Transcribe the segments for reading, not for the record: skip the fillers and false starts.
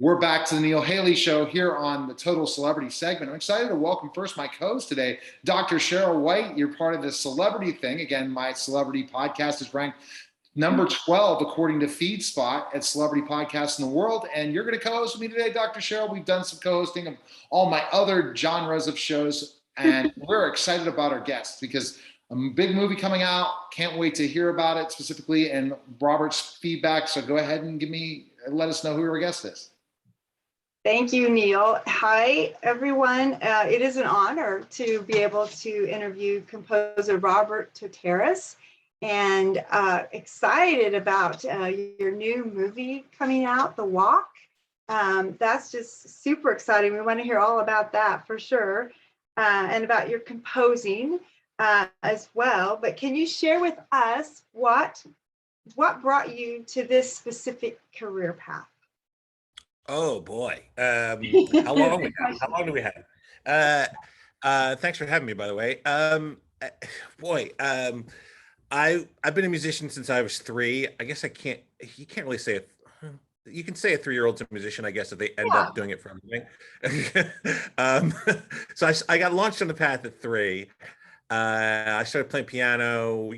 We're back to the Neil Haley Show here on the Total Celebrity segment. I'm excited to welcome first my co-host today, Dr. Sheryl White. You're part of the celebrity thing. Again, my celebrity podcast is ranked number 12 according to FeedSpot at celebrity podcasts in the world. And you're going to co-host with me today, Dr. Sheryl. We've done some co-hosting of all my other genres of shows, and we're excited about our guests because a big movie coming out. Can't wait to hear about it specifically and Robert's feedback. So go ahead and let us know who our guest is. Thank you, Neil. Hi, everyone. It is an honor to be able to interview composer Robert ToTeras, and excited about your new movie coming out, The Walk. That's just super exciting. We want to hear all about that for sure, and about your composing as well. But can you share with us what brought you to this specific career path? Oh boy, how long do we have? Thanks for having me, by the way. I've been a musician since I was 3. I guess you can't really say it. You can say a 3-year-old's a musician, I guess, if they end up doing it for everything. So I got launched on the path at 3. I started playing piano,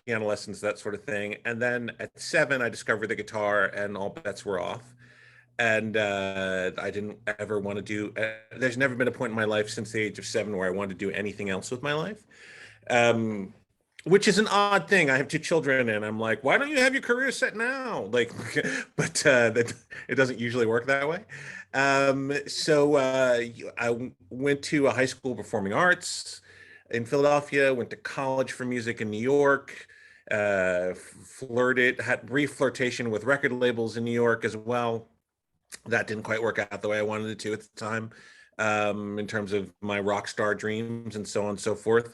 piano lessons, that sort of thing. And then at 7, I discovered the guitar and all bets were off. And I didn't ever want to do, there's never been a point in my life since the age of 7 where I wanted to do anything else with my life, which is an odd thing. I have 2 children and I'm like, why don't you have your career set now? But it doesn't usually work that way. So I went to a high school performing arts in Philadelphia, went to college for music in New York, had brief flirtation with record labels in New York as well. That didn't quite work out the way I wanted it to at the time, in terms of my rock star dreams and so on and so forth.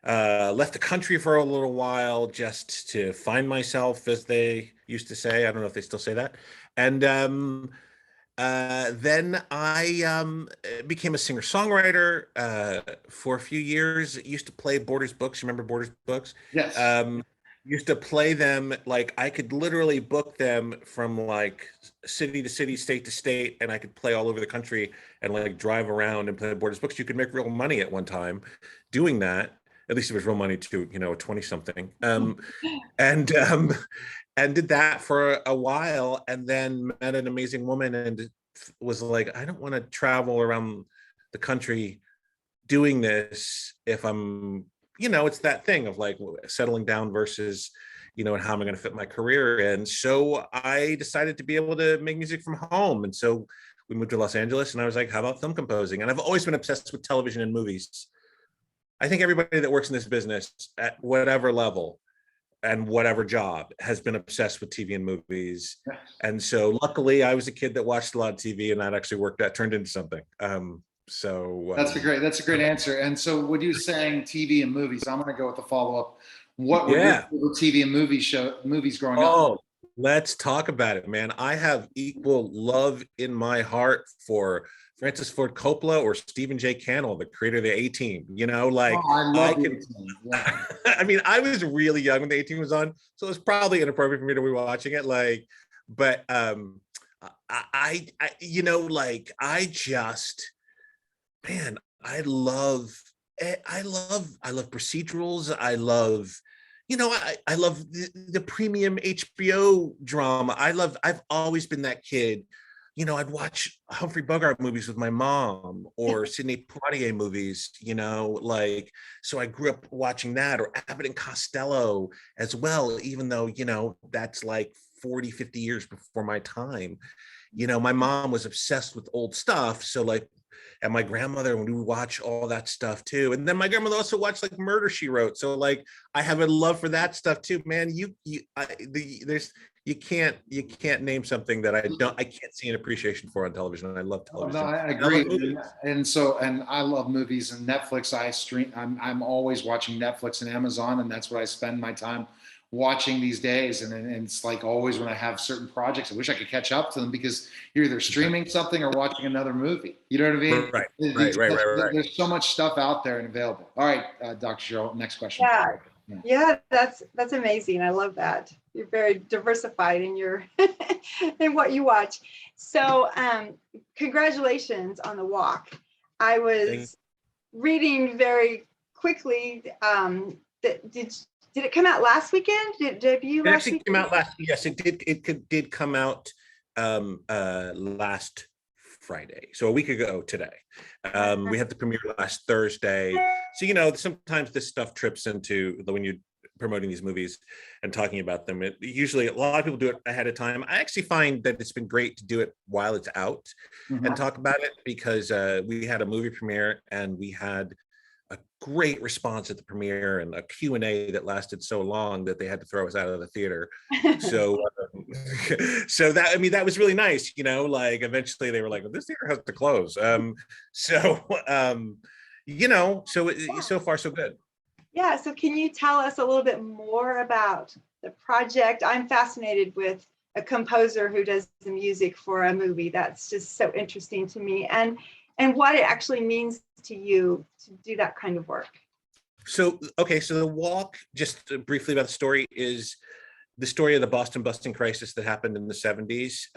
Left the country for a little while just to find myself, as they used to say. I don't know if they still say that. And then I became a singer-songwriter for a few years. Used to play Borders books. You remember Borders books? Yes. Used to play them, like I could literally book them from like city to city, state to state, and I could play all over the country and like drive around and play Borders books. You could make real money at one time doing that. At least it was real money to, a 20-something. And did that for a while, and then met an amazing woman and was like, I don't want to travel around the country doing this if I'm, it's that thing of like settling down versus, and how am I going to fit my career? And so I decided to be able to make music from home. And so we moved to Los Angeles and I was like, how about film composing? And I've always been obsessed with television and movies. I think everybody that works in this business at whatever level and whatever job has been obsessed with TV and movies. And so luckily I was a kid that watched a lot of TV, and that actually turned into something. That's a great answer. And so what you're saying, TV and movies, I'm going to go with the follow-up. What were your favorite TV and movies growing up? Oh, let's talk about it, man. I have equal love in my heart for Francis Ford Coppola or Stephen J. Cannell, the creator of the A-Team. I love A-Team. Yeah. I mean, I was really young when the A-Team was on, so it was probably inappropriate for me to be watching it. I love procedurals. I love, I love the premium HBO drama. I've always been that kid. I'd watch Humphrey Bogart movies with my mom or Sidney Poitier movies, so I grew up watching that, or Abbott and Costello as well, even though, that's like 40, 50 years before my time. My mom was obsessed with old stuff. So and my grandmother, when we would watch all that stuff too. And then my grandmother also watched like Murder, She Wrote. So I have a love for that stuff too, man. You can't name something that I can't see an appreciation for on television. I love television. No, I agree. And I love movies and Netflix. I'm always watching Netflix and Amazon, and that's what I spend my time watching these days. And it's like always when I have certain projects, I wish I could catch up to them because you're either streaming something or watching another movie. You know what I mean? Right. There's so much stuff out there and available. All right, Dr. Sheryl, next question. Yeah, that's amazing. I love that. you're very diversified in your in what you watch. So congratulations on the walk. I was reading very quickly. Did it come out last weekend? Did it debut last weekend? Came out last. Yes, it did. Did come out last Friday, so a week ago today. We had the premiere last Thursday. So sometimes this stuff trips into when you're promoting these movies and talking about them. Usually a lot of people do it ahead of time. I actually find that it's been great to do it while it's out and talk about it, because we had a movie premiere and we had a great response at the premiere and a Q&A that lasted so long that they had to throw us out of the theater. So that was really nice. Eventually they were like, well, this theater has to close. So far so good. Yeah, so can you tell us a little bit more about the project? I'm fascinated with a composer who does the music for a movie. That's just so interesting to me, and what it actually means to you to do that kind of work. So the walk, just briefly about the story, is the story of the Boston busing crisis that happened in the 70s,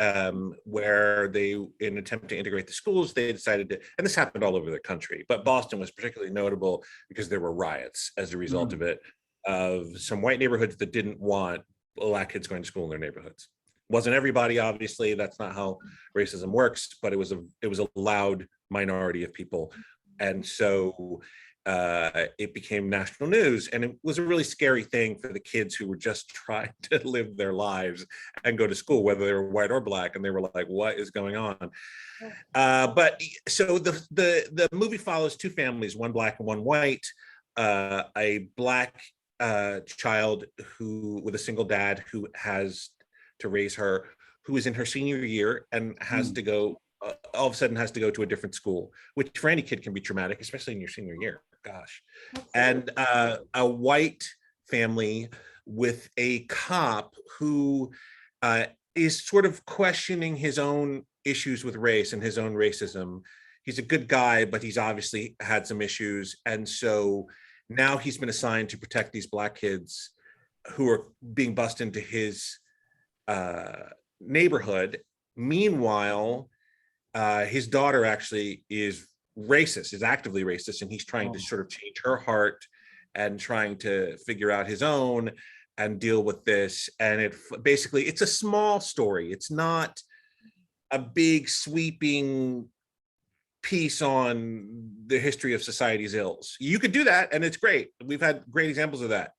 where they, in an attempt to integrate the schools, they decided to, and this happened all over the country, but Boston was particularly notable because there were riots as a result of it, of some white neighborhoods that didn't want black kids going to school in their neighborhoods. Wasn't everybody, obviously, that's not how racism works, but it was a loud minority of people. And so it became national news, and it was a really scary thing for the kids who were just trying to live their lives and go to school, whether they were white or black, and they were like, what is going on? But so the movie follows two families, one black and one white. A black child with a single dad who has to raise her, who is in her senior year and has to go all of a sudden has to go to a different school, which for any kid can be traumatic, especially in your senior year. Gosh. And a white family with a cop who is sort of questioning his own issues with race and his own racism. He's a good guy, but he's obviously had some issues. And so now he's been assigned to protect these black kids who are being bussed into his neighborhood. Meanwhile, his daughter actually is actively racist, and he's trying to sort of change her heart and trying to figure out his own and deal with this. And it's a small story. It's not a big sweeping piece on the history of society's ills. You could do that, and it's great. We've had great examples of that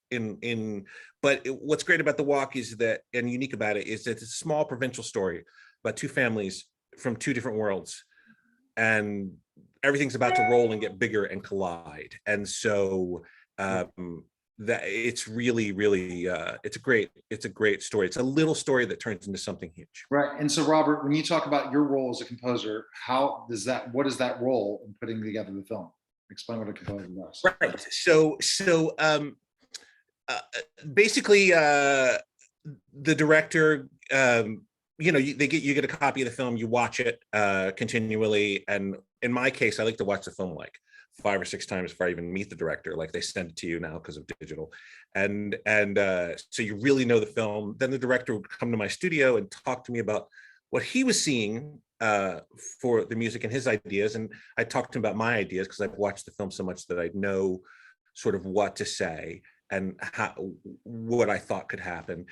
but what's great about the walk is that, and unique about it, is that it's a small provincial story about two families from two different worlds, and everything's about to roll and get bigger and collide. And so that it's really it's a great story. It's a little story that turns into something huge. Right. And so Robert, when you talk about your role as a composer, what is that role in putting together the film? Explain what a composer does. Right. So basically the director, you get a copy of the film, you watch it continually. And in my case, I like to watch the film like 5 or 6 times before I even meet the director. Like, they send it to you now because of digital. And so you really know the film. Then the director would come to my studio and talk to me about what he was seeing for the music and his ideas. And I talked to him about my ideas because I've watched the film so much that I know sort of what to say and what I thought could happen.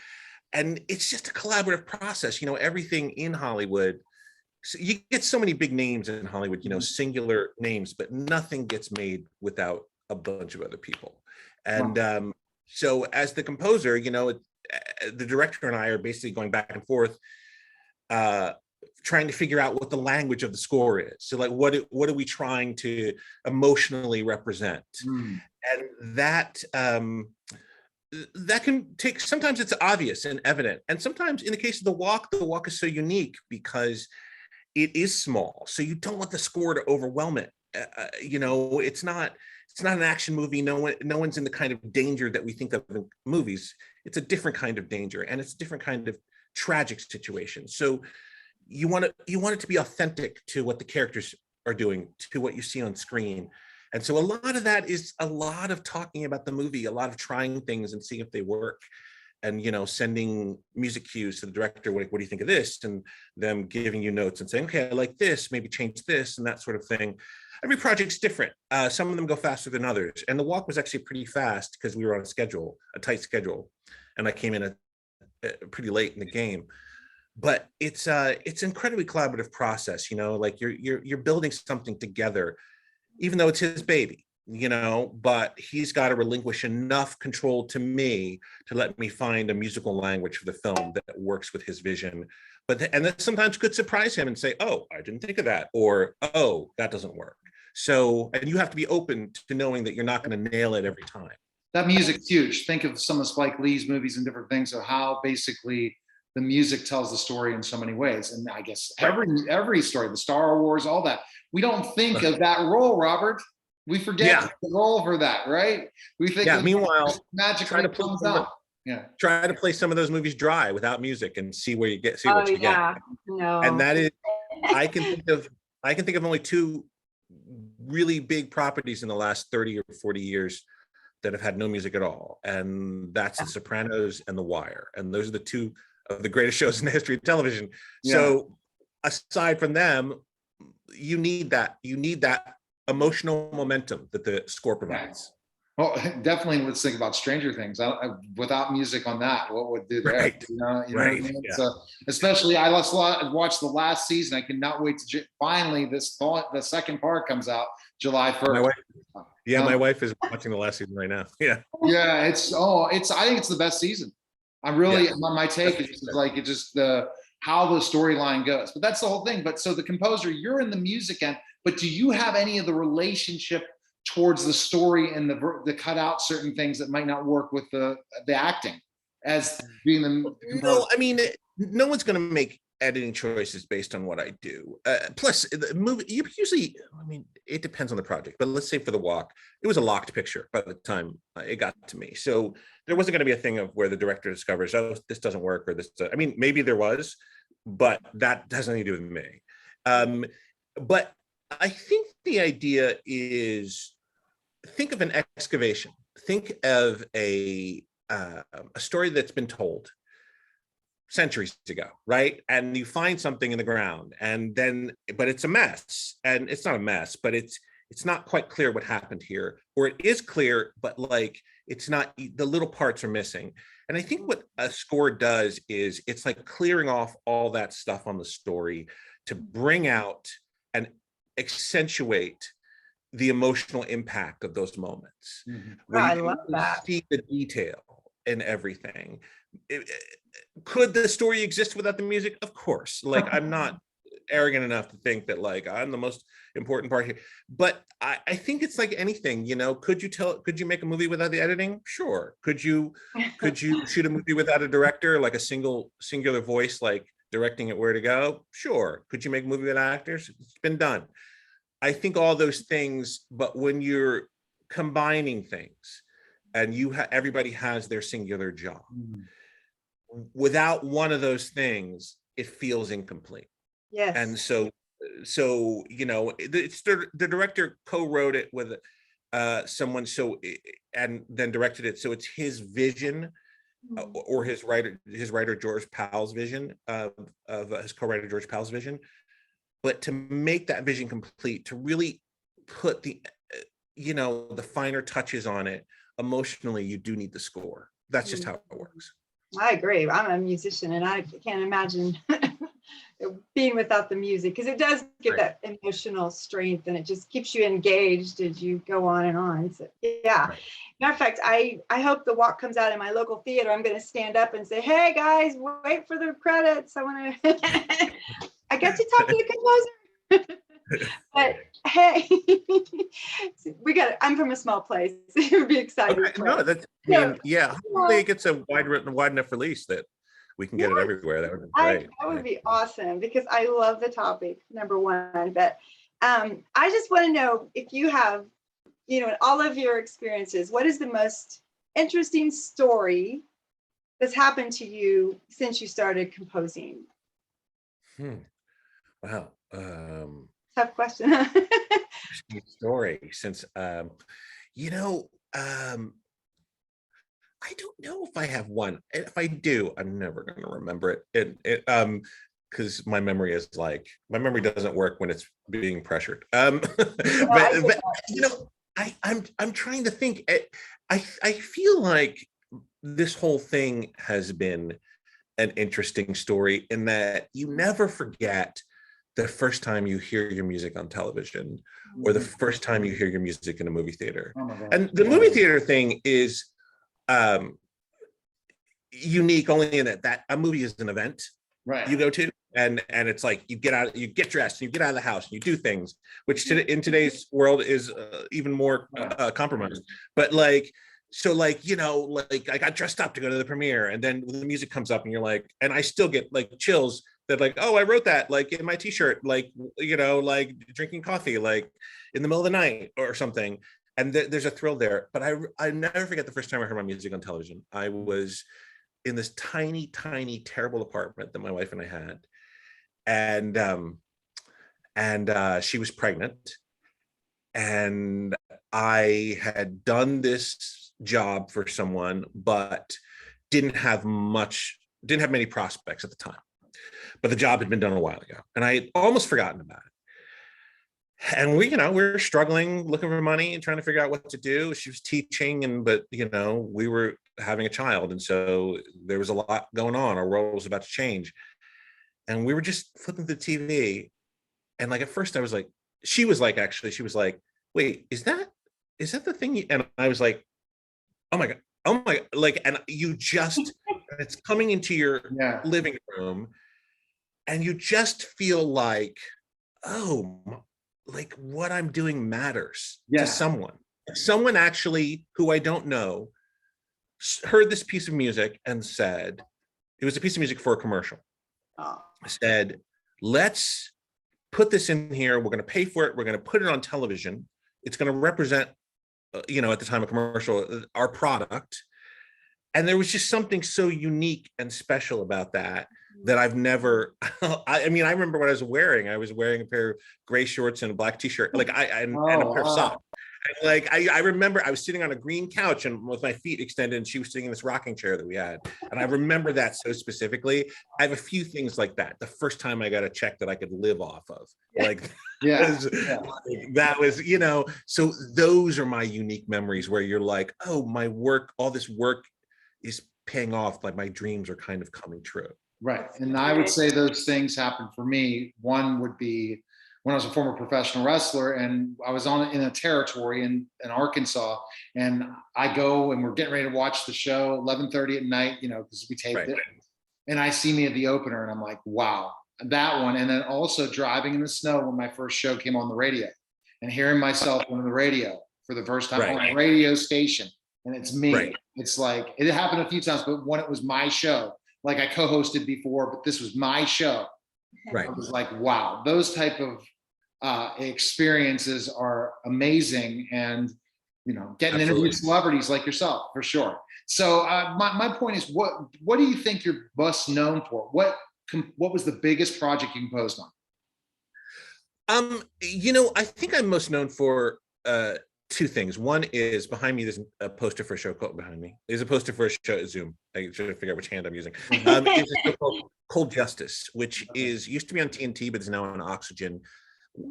And it's just a collaborative process. Everything in Hollywood, so you get so many big names in Hollywood, singular names, but nothing gets made without a bunch of other people. And so as the composer, the director and I are basically going back and forth, trying to figure out what the language of the score is. So like, what are we trying to emotionally represent? And that can take, sometimes it's obvious and evident. And sometimes in the case of the walk is so unique because it is small. So you don't want the score to overwhelm it. It's not an action movie. No one's in the kind of danger that we think of in movies. It's a different kind of danger, and it's a different kind of tragic situation. So you want it to be authentic to what the characters are doing, to what you see on screen. And so a lot of that is a lot of talking about the movie, a lot of trying things and seeing if they work. and sending music cues to the director, what do you think of this, and them giving you notes and saying, okay, I like this, maybe change this, and that sort of thing. Every project's different. Some of them go faster than others, and the walk was actually pretty fast because we were on a tight schedule, and I came in pretty late in the game. But it's incredibly collaborative process, like you're building something together, even though it's his baby, but he's got to relinquish enough control to me to let me find a musical language for the film that works with his vision. And that sometimes could surprise him and say, oh, I didn't think of that, or, oh, that doesn't work. So, and you have to be open to knowing that you're not going to nail it every time. That music's huge. Think of some of Spike Lee's movies and different things of how basically the music tells the story in so many ways. And I guess every story, the Star Wars, all that, we don't think of that role, Robert. We forget the role for that, right? We think meanwhile, magic kind of comes out. Yeah. Try to play some of those movies dry without music and see what you get. No. And that is, I can think of only two really big properties in the last 30 or 40 years that have had no music at all. And that's The Sopranos and The Wire. And those are the two of the greatest shows in the history of television. Yeah. So aside from them, you need that emotional momentum that the score provides. Well, definitely. Let's think about Stranger Things. Without music on that, what would do there? Right. You know what I mean? Yeah. So, especially, I watched the last season. I cannot wait to finally the second part comes out July 1st. My wife is watching the last season right now. Yeah. Yeah, I think it's the best season. I'm really my take is like it just how the storyline goes. But that's the whole thing. But so the composer, you're in the music end, but do you have any of the relationship towards the story and the cut out certain things that might not work with the acting as being the composer? No, I mean, no one's going to make editing choices based on what I do. Plus, the movie, it depends on the project. But let's say for The Walk, it was a locked picture by the time it got to me. So there wasn't going to be a thing of where the director discovers, oh, this doesn't work, or this. I mean, maybe there was, but that has nothing to do with me. But I think the idea is, think of an excavation. Think of a story that's been told centuries ago, right? And you find something in the ground, but it's a mess. And it's not a mess, but it's not quite clear what happened here, or it is clear, but like it's not, the little parts are missing. And I think what a score does is it's like clearing off all that stuff on the story to bring out and accentuate the emotional impact of those moments. Mm-hmm. I love that. See the detail in everything. Could the story exist without the music? Of course. Like, I'm not arrogant enough to think that like I'm the most important part here. But I think it's like anything, could you make a movie without the editing? Sure. Could you shoot a movie without a director, like a singular voice, like directing it where to go? Sure. Could you make a movie without actors? It's been done. I think all those things, but when you're combining things and everybody has their singular job, without one of those things, it feels incomplete. Yes. And so it's the director co-wrote it with someone, and then directed it, so it's his vision, or his writer George Powell's vision of his co-writer George Powell's vision. But to make that vision complete, to really put the finer touches on it emotionally, you do need the score. That's just how it works. I agree. I'm a musician, and I can't imagine being without the music, because it does give that emotional strength, and it just keeps you engaged as you go on and on. So, yeah. Right. Matter of fact, I hope The Walk comes out in my local theater. I'm going to stand up and say, "Hey guys, wait for the credits. I want to." I get to talk to the composer. But hey, I'm from a small place. You'd be excited. Okay, no, hopefully it gets a wide enough release that we can get it everywhere. That would be great. That would be awesome, because I love the topic, number one. But I just want to know, if you have, in all of your experiences, what is the most interesting story that's happened to you since you started composing? Wow. Tough question. Story since I don't know if I have one. If I do, I'm never going to remember it. Because my memory doesn't work when it's being pressured. But you know, I'm trying to think. I feel like this whole thing has been an interesting story in that you never forget the first time you hear your music on television or the first time you hear your music in a movie theater. Oh my God. And the movie theater thing is unique only in that a movie is an event you go to, and it's like you get dressed and you get out of the house and you do things, which in today's world is even more compromised. But like, so like, you know, like I got dressed up to go to the premiere, and then the music comes up and you're like, and I still get like chills that like, oh, I wrote that like in my t-shirt, like, you know, like drinking coffee like in the middle of the night or something. And there's a thrill there. But I never forget the first time I heard my music on television. I was in this tiny, terrible apartment that my wife and I had. And she was pregnant. And I had done this job for someone, but didn't have many prospects at the time. But the job had been done a while ago, and I had almost forgotten about it. And we were struggling, looking for money and trying to figure out what to do. She was teaching, but we were having a child, and so there was a lot going on. Our world was about to change, and we were just flipping the TV. And like at first, I was like, she was like, "Wait, is that the thing?" And I was like, "Oh my god, like!" And you just, it's coming into your living room, and you just feel like, oh, like what I'm doing matters to someone actually who I don't know heard this piece of music and said, it was a piece of music for a commercial. Said, let's put this in here. We're going to pay for it. We're going to put it on television. It's going to represent, at the time, a commercial, our product. And there was just something so unique and special about that I've never, I remember what I was wearing a pair of gray shorts and a black t-shirt, and a pair of socks. Like, I remember I was sitting on a green couch and with my feet extended, and she was sitting in this rocking chair that we had. And I remember that so specifically. I have a few things like that. The first time I got a check that I could live off of, that was, so those are my unique memories where you're like, oh, my work, all this work is paying off. Like my dreams are kind of coming true. Right. And I would say those things happened for me. One would be when I was a former professional wrestler, and I was in a territory in Arkansas, and I go and we're getting ready to watch the show 11:30 at night, because we taped it. And I see me at the opener, and I'm like, wow, that one. And then also driving in the snow when my first show came on the radio, and hearing myself on the radio for the first time on a radio station. And it's me. Right. It's like, it happened a few times, but when it was my show, like I co-hosted before, but this was my show. Right. I was like, wow, those type of experiences are amazing. And, getting to interview celebrities like yourself, for sure. So my point is, what do you think you're best known for? What was the biggest project you composed on? I think I'm most known for two things. One is behind me, there's a poster for a show called behind me. There's a poster for a show at Zoom. I should figure out which hand I'm using. It's a show called Cold Justice, which used to be on TNT, but is now on Oxygen.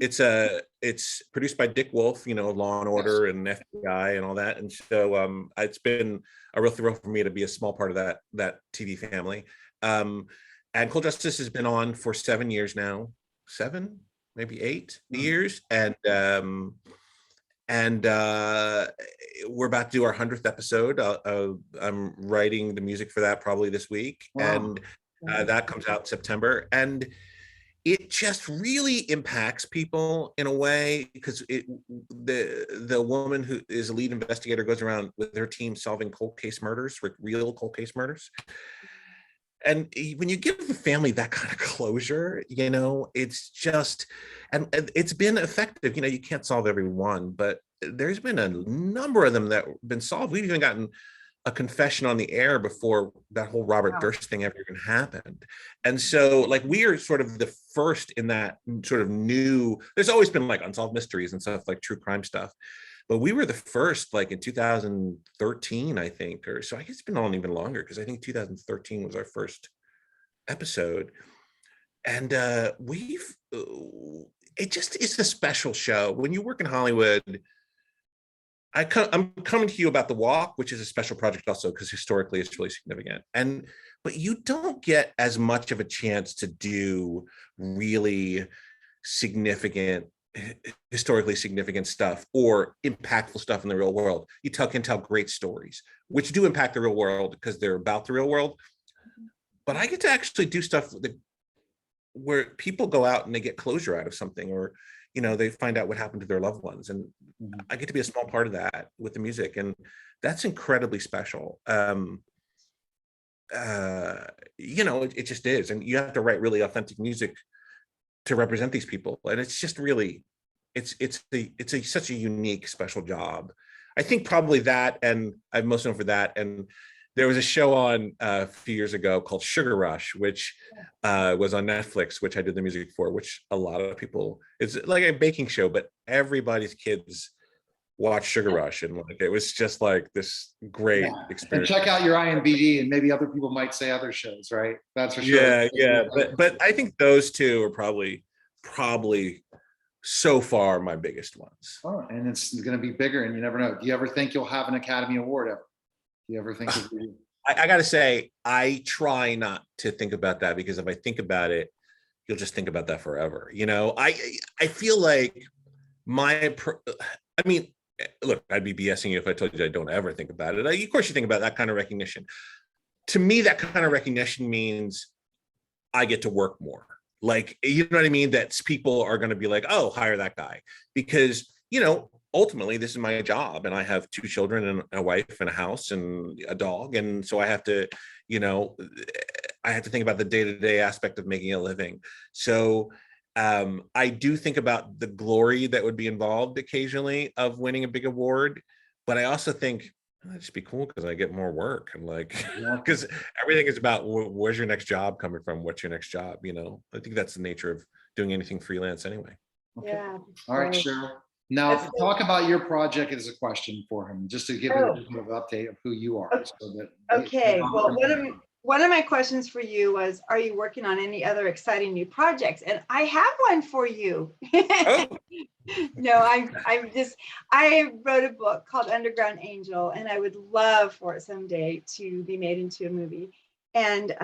It's produced by Dick Wolf, Law and Order and FBI and all that. And so it's been a real thrill for me to be a small part of that TV family. And Cold Justice has been on for 7 years now, 7, maybe 8 years. And we're about to do our 100th episode. I'm writing the music for that probably this week. Wow. And that comes out in September. And it just really impacts people in a way, because the woman who is a lead investigator goes around with her team solving cold case murders, real cold case murders. And when you give the family that kind of closure, it's just, and it's been effective. You can't solve every one, but there's been a number of them that have been solved. We've even gotten a confession on the air before that whole Robert Durst thing ever even happened. And so like, we are sort of the first in that sort of new, there's always been like unsolved mysteries and stuff like true crime stuff. but we were the first, like in 2013, I think, or so. I guess it's been on even longer, because I think 2013 was our first episode. And it's a special show. When you work in Hollywood, I'm coming to you about The Walk, which is a special project also, because historically it's really significant. But you don't get as much of a chance to do really significant, historically significant stuff or impactful stuff in the real world. You can tell great stories, which do impact the real world because they're about the real world. But I get to actually do stuff where people go out and they get closure out of something, or they find out what happened to their loved ones, and I get to be a small part of that with the music, and that's incredibly special. It just is, and you have to write really authentic music to represent these people, and it's just really, it's such a unique, special job. I think probably that, and I'm most known for that. And there was a show on a few years ago called Sugar Rush, which was on Netflix, which I did the music for, which a lot of people, it's like a baking show, but everybody's kids watch Sugar Rush, and like it was just like this great experience. And check out your IMDb, and maybe other people might say other shows, right? That's for sure. Yeah. But I think those two are probably so far my biggest ones. Oh, and it's going to be bigger, and you never know. Do you ever think you'll have an Academy Award ever? Do you ever think I got to say, I try not to think about that, because if I think about it, you'll just think about that forever. I feel like look, I'd be BSing you if I told you I don't ever think about it. Of course you think about that kind of recognition. To me, that kind of recognition means I get to work more. Like, you know what I mean? That people are going to be like, oh, hire that guy. Because, ultimately this is my job, and I have 2 children and a wife and a house and a dog. And so I have to, think about the day-to-day aspect of making a living. So I do think about the glory that would be involved occasionally of winning a big award, but I also think it'd just be cool because I get more work, and because everything is about where's your next job coming from? What's your next job? I think that's the nature of doing anything freelance anyway. Okay. Yeah. All right, Sheryl. Now talk about your project as a question for him, just to give a bit of an update of who you are. Okay. Well, one of my questions for you was, are you working on any other exciting new projects? And I have one for you. Oh. No, I wrote a book called Underground Angel, and I would love for it someday to be made into a movie. And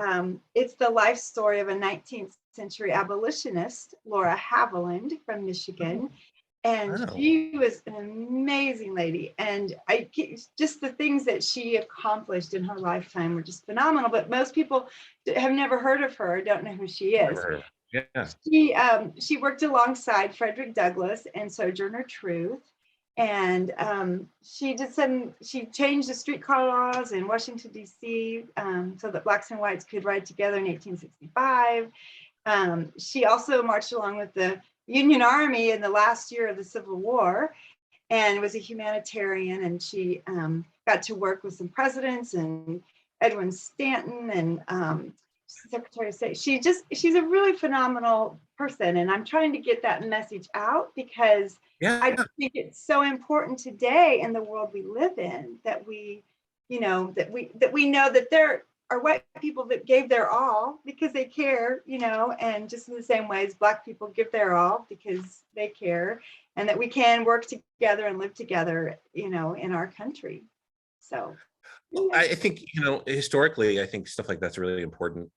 it's the life story of a 19th century abolitionist, Laura Haviland from Michigan. And she was an amazing lady. And just the things that she accomplished in her lifetime were just phenomenal. But most people have never heard of her, don't know who she is. Yeah. She worked alongside Frederick Douglass and Sojourner Truth. And she changed the streetcar laws in Washington, D.C. So that blacks and whites could ride together in 1865. She also marched along with the Union Army in the last year of the Civil War, and was a humanitarian. And she got to work with some presidents, and Edwin Stanton, and Secretary of State. She's a really phenomenal person, and I'm trying to get that message out, because I think it's so important today in the world we live in that we know that there are white people that gave their all because they care, and just in the same way as Black people give their all because they care, and that we can work together and live together, in our country. So I think, historically, I think stuff like that's really important.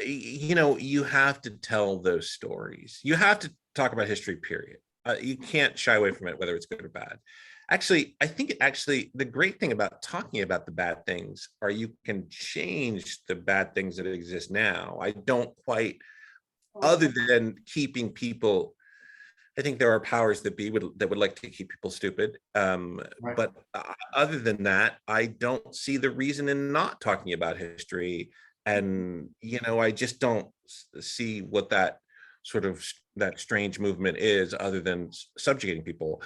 You have to tell those stories. You have to talk about history, period. You can't shy away from it, whether it's good or bad. Actually, I think the great thing about talking about the bad things are you can change the bad things that exist now. I don't quite, other than keeping people, I think there are powers that be that would like to keep people stupid. Right. But other than that, I don't see the reason in not talking about history. And, I just don't see what that sort of that strange movement is, other than subjugating people.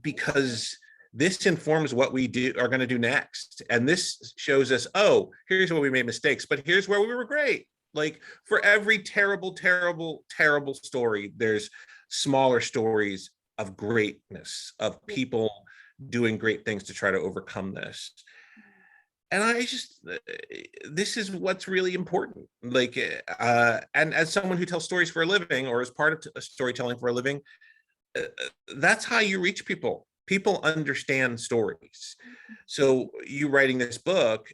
Because this informs what we are going to do next. And this shows us, oh, here's where we made mistakes, but here's where we were great. Like, for every terrible, terrible, terrible story, there's smaller stories greatness, of people doing great things to try to overcome this. And this is what's really important. Like, and as someone who tells stories for a living, or as part of storytelling for a living, that's how you reach people. People understand stories. So you writing this book,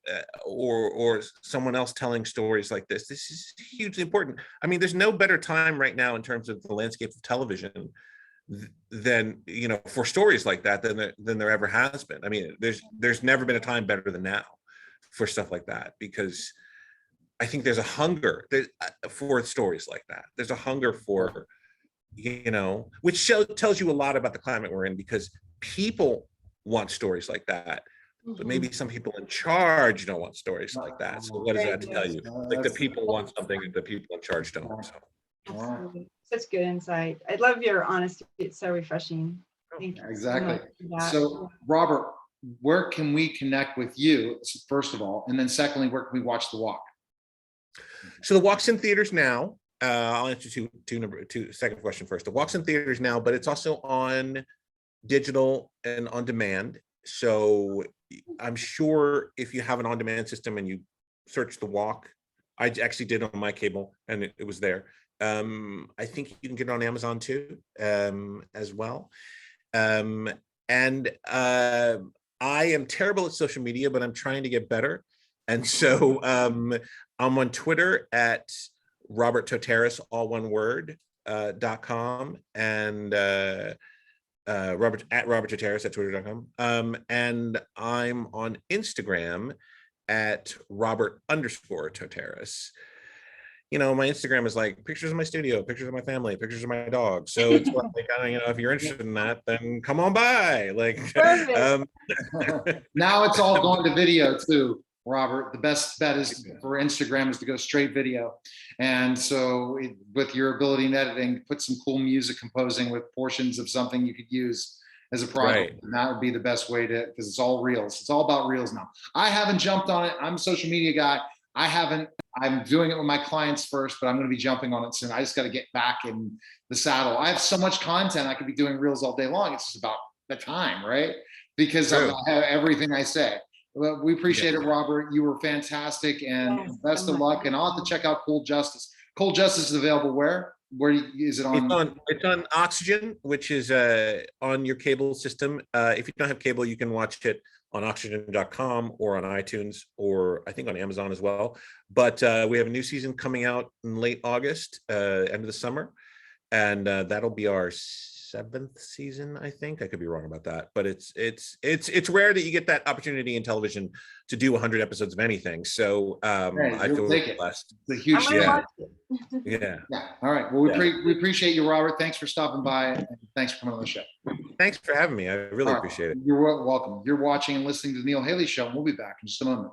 or someone else telling stories like this is hugely important. I mean, there's no better time right now in terms of the landscape of television than, for stories like that than there ever has been. I mean, there's never been a time better than now for stuff like that, because I think there's a hunger for stories like that. There's a hunger for, which tells you a lot about the climate we're in, because people want stories like that, but maybe some people in charge don't want stories like that. So what does that tell you? Like, the people want something that the people in charge don't. So. Absolutely. Such good insight. I love your honesty. It's so refreshing. Thank you. Exactly. So So, Robert, where can we connect with you, first of all, and then secondly, where can we watch The Walk? So The Walk's in theaters now. I'll answer second question first. The Walk's in theaters now, but it's also on digital and on demand. So I'm sure if you have an on-demand system and you search The Walk, I actually did on my cable and it was there. I think you can get it on Amazon too, as well. And I am terrible at social media, but I'm trying to get better. And so I'm on Twitter at Robert ToTeras, all one word, .com, and Robert ToTeras at twitter.com. And I'm on Instagram at Robert_ToTeras. My Instagram is like pictures of my studio, pictures of my family, pictures of my dog. So it's like, if you're interested in that, then come on by. Like, now it's all going to video too, Robert. The best bet is for Instagram is to go straight video. And so with your ability in editing, put some cool music composing with portions of something you could use as a project. Right. And that would be the best way because it's all reels. It's all about reels now. I haven't jumped on it. I'm a social media guy. I'm doing it with my clients first, but I'm going to be jumping on it soon. I just got to get back in the saddle. I have so much content. I could be doing reels all day long. It's just about the time, right? Because I have everything I say. Well, we appreciate it, Robert. You were fantastic, and best of luck. And I'll have to check out Cold Justice. Cold Justice is available where? Where is it on? It's on Oxygen, which is on your cable system. If you don't have cable, you can watch it on oxygen.com or on iTunes, or I think on Amazon as well. But we have a new season coming out in late August, end of the summer, and that'll be our 7th season, I think. I could be wrong about that, but it's rare that you get that opportunity in television to do 100 episodes of anything. So I feel blessed. It's a huge yeah. All right. Well, we appreciate you, Robert. Thanks for stopping by, and thanks for coming on the show. Thanks for having me. I really appreciate it. You're welcome. You're watching and listening to the Neil Haley Show, and we'll be back in just a moment.